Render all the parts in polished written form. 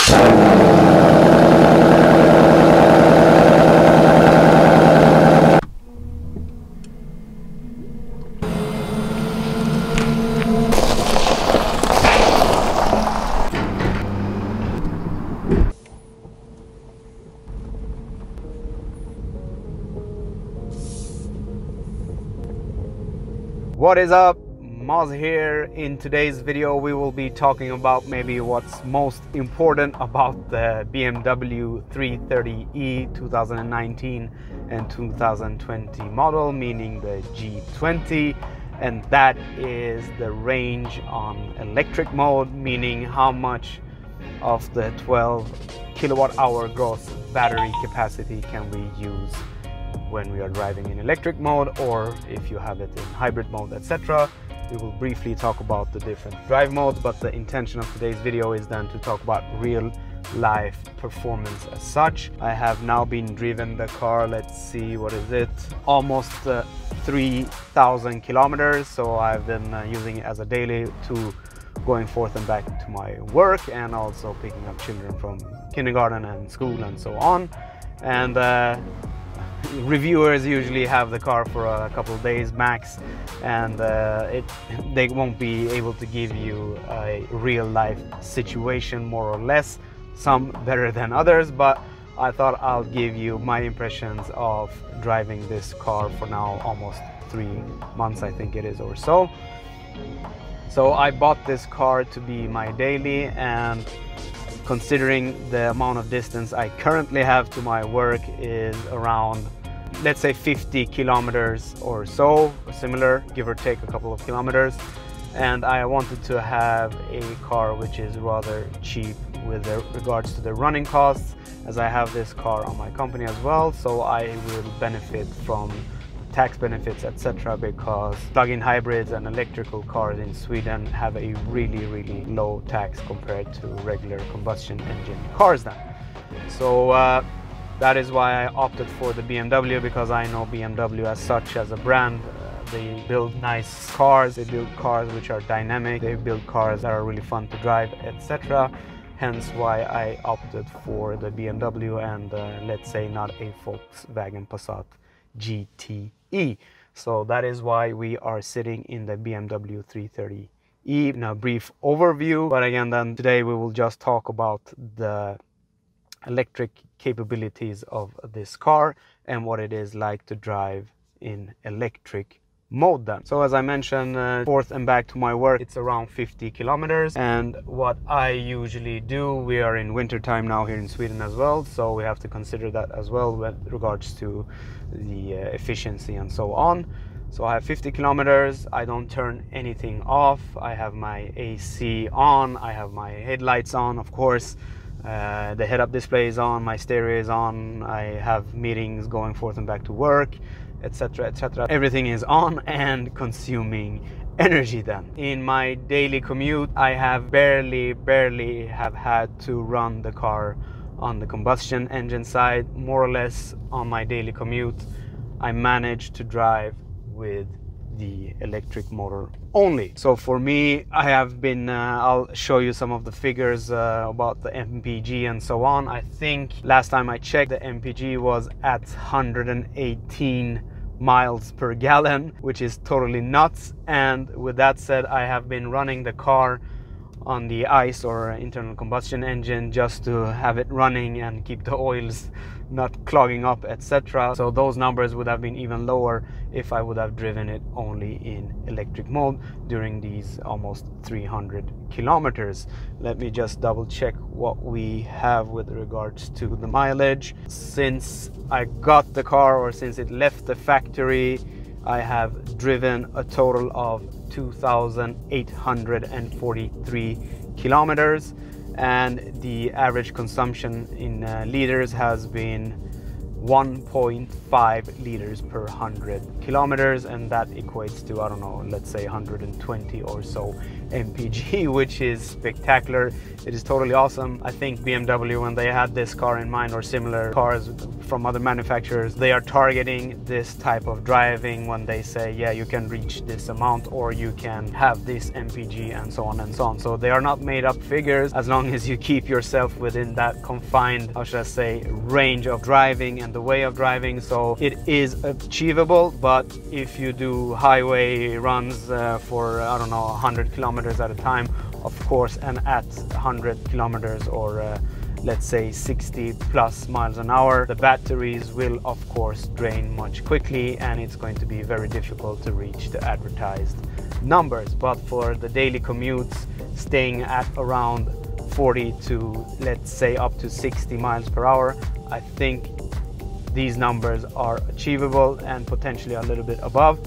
What is up? Moz here. In today's video we will be talking about maybe what's most important about the BMW 330e 2019 and 2020 model, meaning the G20, and that is the range on electric mode, meaning how much of the 12 kilowatt hour gross battery capacity can we use when we are driving in electric mode, or if you have it in hybrid mode, etc. We will briefly talk about the different drive modes, but the intention of today's video is then to talk about real life performance as such. I have now been driven the car, let's see, what is it, almost 3,000 kilometers. So I've been using it as a daily to going forth and back to my work, and also picking up children from kindergarten and school and so on. And reviewers usually have the car for a couple of days max, and they won't be able to give you a real life situation, more or less, some better than others, but I thought I'll give you my impressions of driving this car for now almost 3 months, I think it is, or so. So I bought this car to be my daily, and considering the amount of distance I currently have to my work is around, let's say, 50 kilometers or so, similar, give or take a couple of kilometers. And I wanted to have a car which is rather cheap with regards to the running costs, as I have this car on my company as well, so I will benefit from tax benefits, etc., because plug-in hybrids and electrical cars in Sweden have a really low tax compared to regular combustion engine cars then. So that is why I opted for the BMW, because I know BMW as such as a brand. They build nice cars, they build cars which are dynamic, they build cars that are really fun to drive, etc. Hence why I opted for the BMW and let's say not a Volkswagen Passat GTE. So that is why we are sitting in the BMW 330e in a brief overview. But again, then today we will just talk about the electric capabilities of this car and what it is like to drive in electric mode then. So as I mentioned, forth and back to my work, it's around 50 kilometers. And what I usually do, we are in winter time now here in Sweden as well, so we have to consider that as well with regards to the efficiency and so on. So I have 50 kilometers, I don't turn anything off, I have my AC on, I have my headlights on, of course, the head-up display is on, my stereo is on, I have meetings going forth and back to work, etc, etc. Everything is on and consuming energy then. In my daily commute, I have barely have had to run the car on the combustion engine side. More or less on my daily commute, I manage to drive with the electric motor only. So for me, I have been, I'll show you some of the figures about the MPG and so on. I think last time I checked, the MPG was at 118 miles per gallon, which is totally nuts. And with that said, I have been running the car on the ICE or internal combustion engine just to have it running and keep the oils not clogging up, etc. So those numbers would have been even lower if I would have driven it only in electric mode during these almost 300 kilometers. Let me just double check what we have with regards to the mileage. Since I got the car, or since it left the factory, I have driven a total of 2,843 kilometers, and the average consumption in liters has been 1.5 liters per 100 kilometers, and that equates to, I don't know, let's say 120 or so mpg, which is spectacular. It is totally awesome. I think BMW, when they had this car in mind, or similar cars from other manufacturers, they are targeting this type of driving when they say, yeah, you can reach this amount, or you can have this mpg, and so on and so on. So they are not made up figures, as long as you keep yourself within that confined, how should I say, range of driving and the way of driving. So it is achievable, but if you do highway runs for, I don't know, 100 kilometers at a time, of course, and at 100 kilometers, or let's say 60 plus miles an hour, the batteries will of course drain much quickly, and it's going to be very difficult to reach the advertised numbers. But for the daily commutes, staying at around 40 to, let's say, up to 60 miles per hour, I think these numbers are achievable and potentially a little bit above.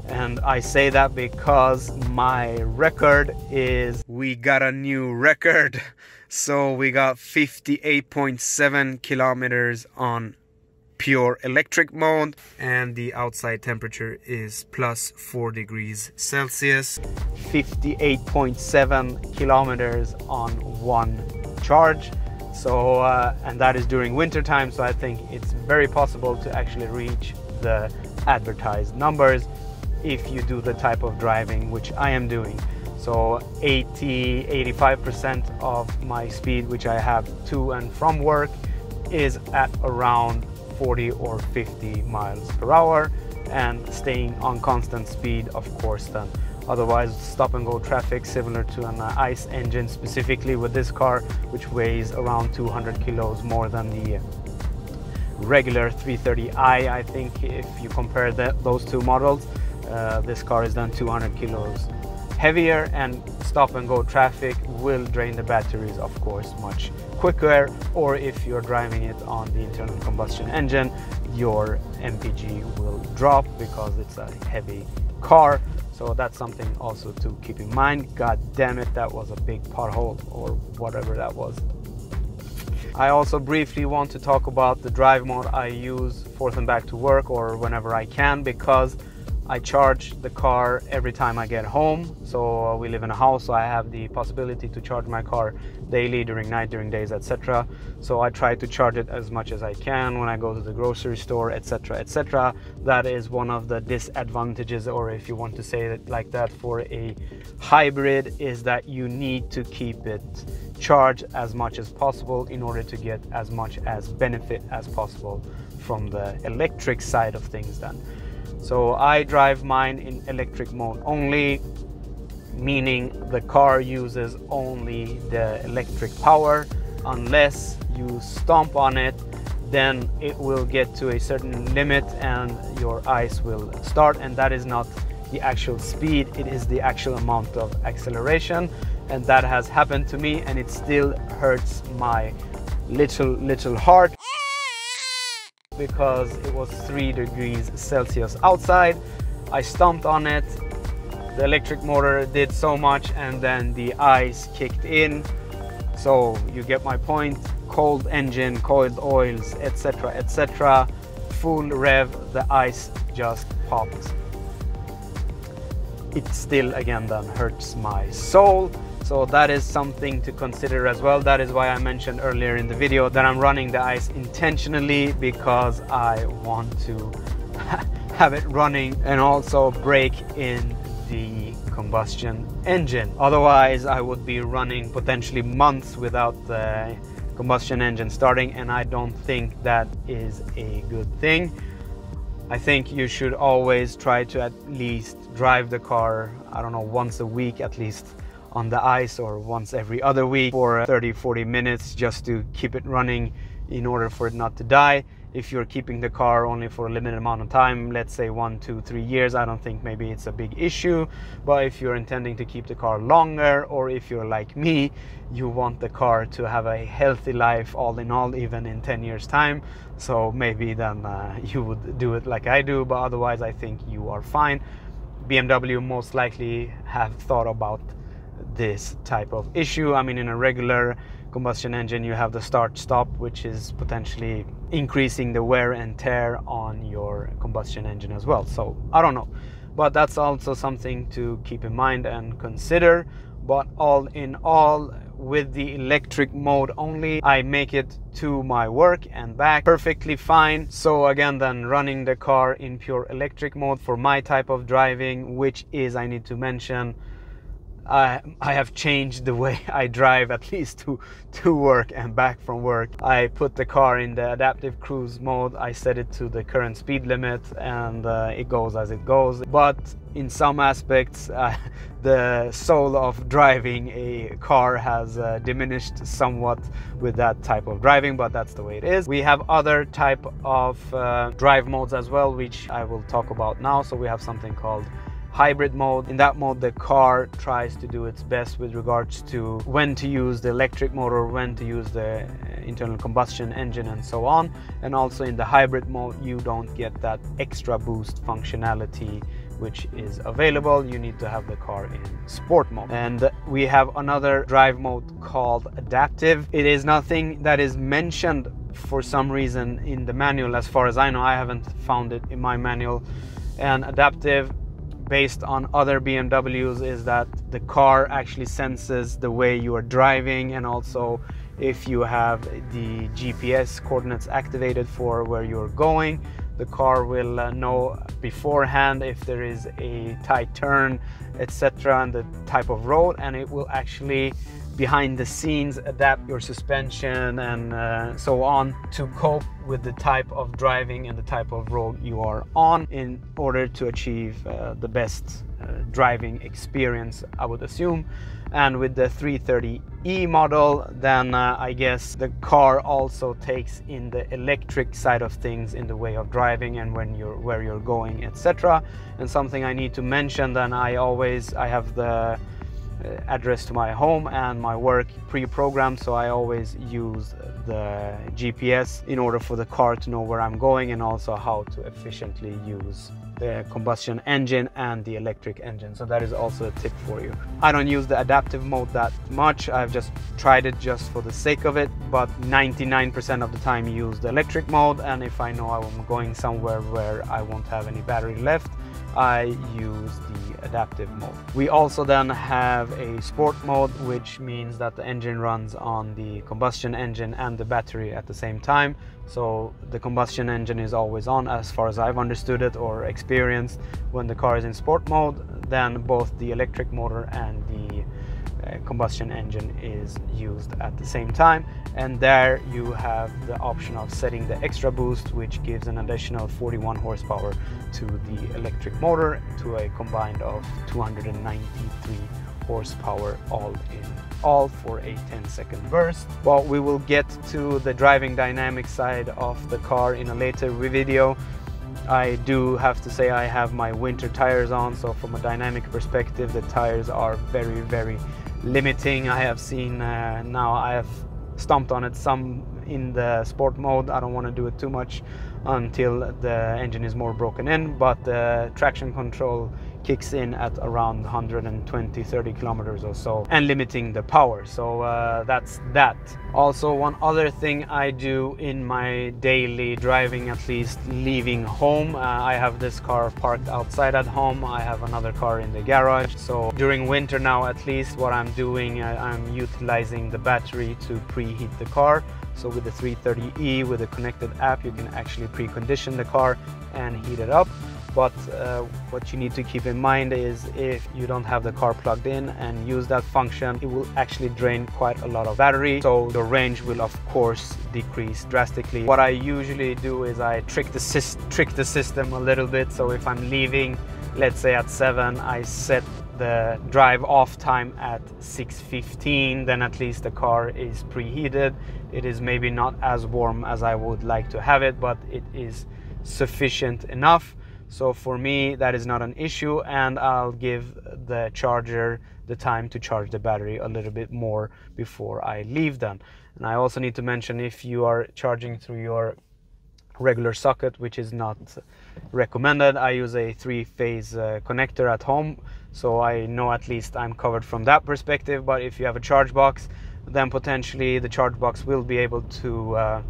And I say that because my record is, we got a new record. So we got 58.7 kilometers on pure electric mode, and the outside temperature is plus 4 degrees Celsius. 58.7 kilometers on one charge. So and that is during winter time, so I think it's very possible to actually reach the advertised numbers if you do the type of driving which I am doing. So 85% of my speed, which I have to and from work, is at around 40 or 50 miles per hour, and staying on constant speed, of course. Then otherwise, stop and go traffic, similar to an ICE engine, specifically with this car, which weighs around 200 kilos more than the regular 330i. I think if you compare those two models, this car is then 200 kilos heavier, and stop and go traffic will drain the batteries, of course, much quicker. Or if you're driving it on the internal combustion engine, your mpg will drop because it's a heavy car. So that's something also to keep in mind. God damn it, that was a big pothole, or whatever that was. I also briefly want to talk about the drive mode I use forth and back to work, or whenever I can, because I charge the car every time I get home. So we live in a house, so I have the possibility to charge my car daily, during night, during days, etc. So I try to charge it as much as I can when I go to the grocery store, etc, etc. That is one of the disadvantages, or if you want to say it like that, for a hybrid, is that you need to keep it charged as much as possible in order to get as much as benefit as possible from the electric side of things then. So I drive mine in electric mode only, meaning the car uses only the electric power. Unless you stomp on it, then it will get to a certain limit and your ICE will start, and that is not the actual speed, it is the actual amount of acceleration. And that has happened to me, and it still hurts my little heart, because it was 3 degrees Celsius outside. I stomped on it, the electric motor did so much, and then the ice kicked in. So you get my point. Cold engine, coiled oils, etc, etc, full rev, the ice just popped. It still again then hurts my soul. So that is something to consider as well. That is why I mentioned earlier in the video that I'm running the ice intentionally, because I want to have it running and also break in the combustion engine. Otherwise, I would be running potentially months without the combustion engine starting, and I don't think that is a good thing. I think you should always try to at least drive the car, I don't know, once a week at least on the ice, or once every other week for 30-40 minutes, just to keep it running in order for it not to die. If you're keeping the car only for a limited amount of time, let's say 1, 2, 3 years, I don't think maybe it's a big issue. But if you're intending to keep the car longer, or if you're like me, you want the car to have a healthy life all in all, even in 10 years time, so maybe then you would do it like I do. But otherwise, I think you are fine. BMW most likely have thought about this type of issue. I mean, in a regular combustion engine, you have the start stop, which is potentially increasing the wear and tear on your combustion engine as well. So I don't know, but that's also something to keep in mind and consider. But all in all, with the electric mode only, I make it to my work and back perfectly fine. So again, then running the car in pure electric mode for my type of driving, which is, I need to mention, I have changed the way I drive, at least to work and back from work. I put the car in the adaptive cruise mode. I set it to the current speed limit, and it goes as it goes. But in some aspects, the soul of driving a car has diminished somewhat with that type of driving, but that's the way it is. We have other type of drive modes as well, which I will talk about now. So we have something called hybrid mode. In that mode, the car tries to do its best with regards to when to use the electric motor, when to use the internal combustion engine, and so on. And also in the hybrid mode, you don't get that extra boost functionality which is available. You need to have the car in sport mode. And we have another drive mode called adaptive. It is nothing that is mentioned for some reason in the manual. As far as I know, I haven't found it in my manual. And adaptive, based on other BMWs, is that the car actually senses the way you are driving, and also if you have the GPS coordinates activated for where you're going, the car will know beforehand if there is a tight turn, etc., and the type of road, and it will actually behind the scenes adapt your suspension and so on to cope with the type of driving and the type of road you are on, in order to achieve the best driving experience, I would assume. And with the 330e model, then I guess the car also takes in the electric side of things in the way of driving and where you're going, etc. And something I need to mention, then I have the address to my home and my work pre-programmed, so I always use the GPS in order for the car to know where I'm going, and also how to efficiently use the combustion engine and the electric engine. So that is also a tip for you. I don't use the adaptive mode that much. I've just tried it just for the sake of it, but 99% of the time use the electric mode. And if I know I'm going somewhere where I won't have any battery left, I use the adaptive mode. We also then have a sport mode, which means that the engine runs on the combustion engine and the battery at the same time. So the combustion engine is always on, as far as I've understood it or experienced. When the car is in sport mode, then both the electric motor and the combustion engine is used at the same time, and there you have the option of setting the extra boost, which gives an additional 41 horsepower to the electric motor, to a combined of 293 horsepower all in all for a 10-second burst. Well, we will get to the driving dynamic side of the car in a later video. I do have to say I have my winter tires on, so from a dynamic perspective the tires are very, very limiting. I have seen now I have stomped on it some in the sport mode. I don't want to do it too much until the engine is more broken in, but the traction control kicks in at around 120-30 kilometers or so, and limiting the power. So that's that. Also, one other thing I do in my daily driving, at least leaving home, I have this car parked outside at home. I have another car in the garage. So during winter now, at least, what I'm doing, I'm utilizing the battery to preheat the car. So with the 330e, with a connected app, you can actually precondition the car and heat it up. But what you need to keep in mind is, if you don't have the car plugged in and use that function, it will actually drain quite a lot of battery. So the range will of course decrease drastically. What I usually do is I trick the system a little bit. So if I'm leaving, let's say at 7, I set the drive off time at 6:15, then at least the car is preheated. It is maybe not as warm as I would like to have it, but it is sufficient enough. So for me, that is not an issue, and I'll give the charger the time to charge the battery a little bit more before I leave then. And I also need to mention, if you are charging through your regular socket, which is not recommended, I use a 3-phase connector at home, so I know at least I'm covered from that perspective. But if you have a charge box, then potentially the charge box will be able to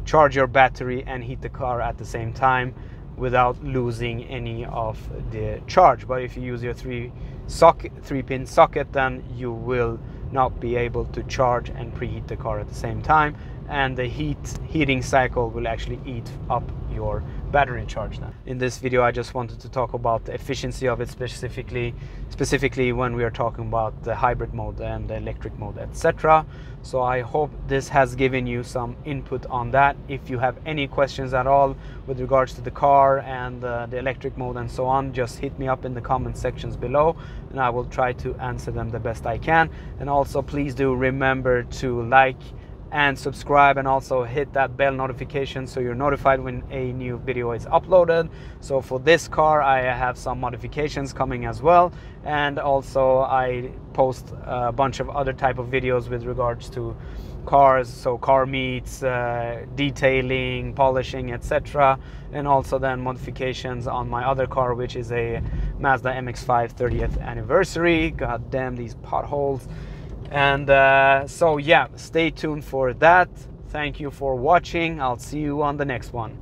charge your battery and heat the car at the same time. without losing any of the charge. But if you use your 3-pin socket, then you will not be able to charge and preheat the car at the same time, and the heating cycle will actually eat up your battery charge then. In this video I just wanted to talk about the efficiency of it, specifically when we are talking about the hybrid mode and the electric mode, etc. So I hope this has given you some input on that. If you have any questions at all with regards to the car and the electric mode and so on, just hit me up in the comment sections below and I will try to answer them the best I can. And also please do remember to like and subscribe, and also hit that bell notification so you're notified when a new video is uploaded. So for this car I have some modifications coming as well, and also I post a bunch of other type of videos with regards to cars, so car meets, detailing, polishing, etc. And also then modifications on my other car, which is a Mazda MX-5 30th anniversary. God damn these potholes. And so yeah, stay tuned for that. Thank you for watching. I'll see you on the next one.